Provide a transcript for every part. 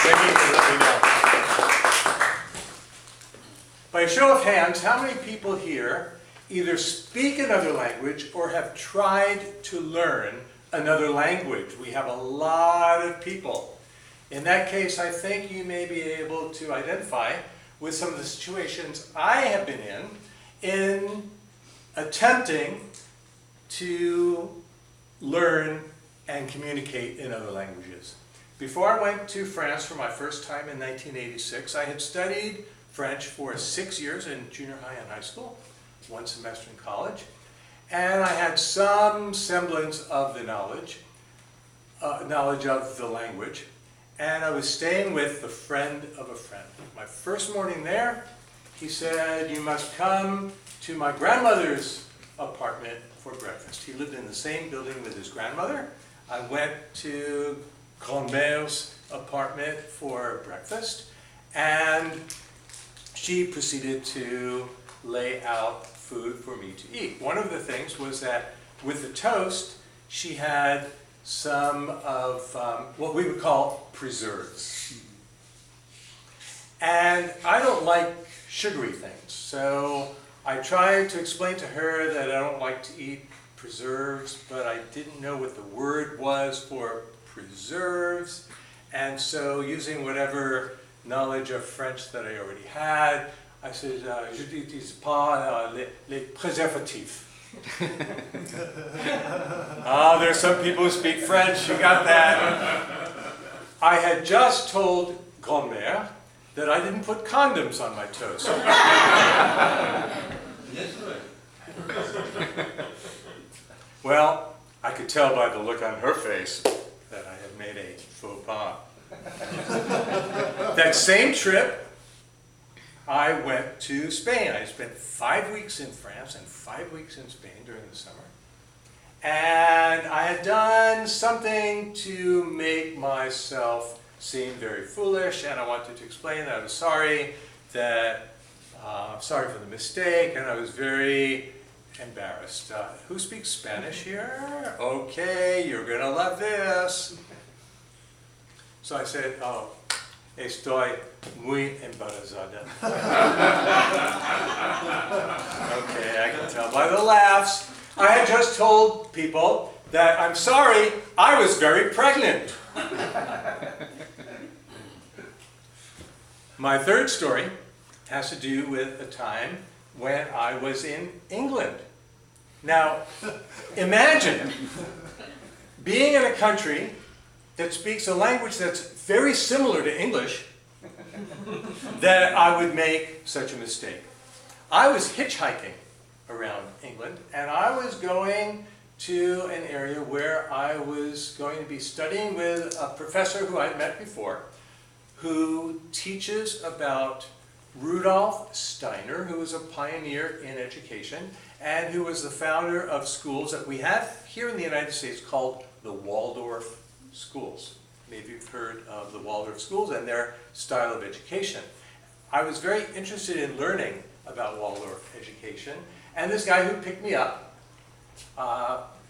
Jimmy can let me know. By a show of hands, how many people here either speak another language or have tried to learn another language? We have a lot of people. In that case, I think you may be able to identify with some of the situations I have been in attempting to learn and communicate in other languages. Before I went to France for my first time in 1986, I had studied French for 6 years in junior high and high school, 1 semester in college, and I had some semblance of the knowledge of the language, and I was staying with the friend of a friend. My first morning there, he said, "You must come to my grandmother's apartment for breakfast." He lived in the same building with his grandmother. I went to Grand-mère's apartment for breakfast, and she proceeded to lay out food for me to eat. One of the things was that with the toast, she had some of what we would call preserves. And I don't like sugary things, so I tried to explain to her that I don't like to eat preserves, but I didn't know what the word was for preserves, and so using whatever knowledge of French that I already had, I said, "Je n'utilise pas les préservatifs." There are some people who speak French, you got that. I had just told Grand-mère that I didn't put condoms on my toast. Well, I could tell by the look on her face that I had made a faux pas. That same trip, I went to Spain. I spent 5 weeks in France and 5 weeks in Spain during the summer. And I had done something to make myself seem very foolish, and I wanted to explain that I was sorry, sorry for the mistake, and I was very embarrassed. Who speaks Spanish here? Okay, you're gonna love this. So I said, "Oh, estoy muy embarazada." Okay, I can tell by the laughs. I had just told people that I'm sorry, I was very pregnant. My third story has to do with a time when I was in England. Now, imagine being in a country that speaks a language that's very similar to English, that I would make such a mistake. I was hitchhiking around England, and I was going to an area where I was going to be studying with a professor who I'd met before, who teaches about Rudolf Steiner, who was a pioneer in education, and who was the founder of schools that we have here in the United States called the Waldorf schools. Maybe you've heard of the Waldorf schools and their style of education. I was very interested in learning about Waldorf education, and this guy who picked me up,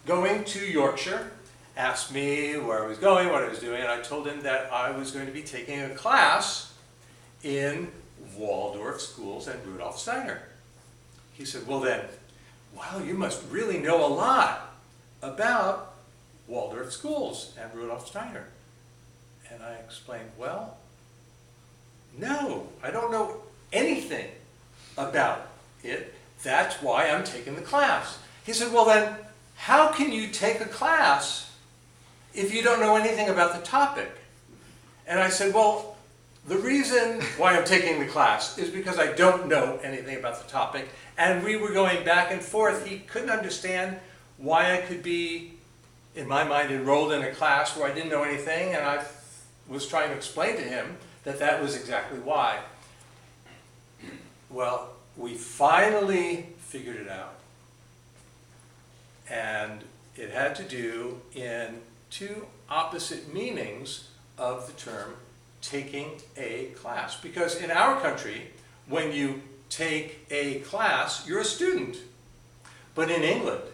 going to Yorkshire, asked me where I was going, what I was doing, and I told him that I was going to be taking a class in Waldorf schools and Rudolf Steiner. He said, "Well then, wow, you must really know a lot about Waldorf schools and Rudolf Steiner." And I explained, "Well, no, I don't know anything about it. That's why I'm taking the class." He said, "Well then, how can you take a class if you don't know anything about the topic?" And I said, "Well, the reason why I'm taking the class is because I don't know anything about the topic." And we were going back and forth. He couldn't understand why I could be, in my mind, enrolled in a class where I didn't know anything, and I was trying to explain to him that that was exactly why. Well, we finally figured it out. And it had to do in two opposite meanings of the term taking a class. Because in our country, when you take a class, you're a student. But in England,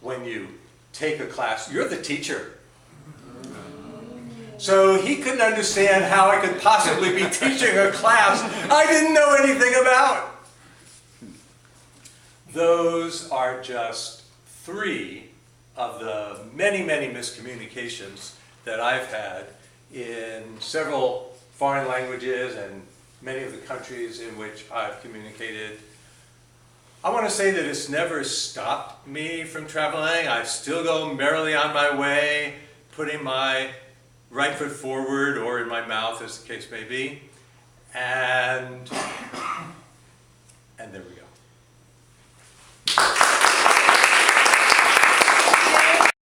when you take a class, you're the teacher. So he couldn't understand how I could possibly be teaching a class I didn't know anything about. Those are just 3 of the many, many miscommunications that I've had in several foreign languages and many of the countries in which I've communicated. I want to say that it's never stopped me from traveling. I still go merrily on my way, putting my right foot forward or in my mouth, as the case may be. And there we go.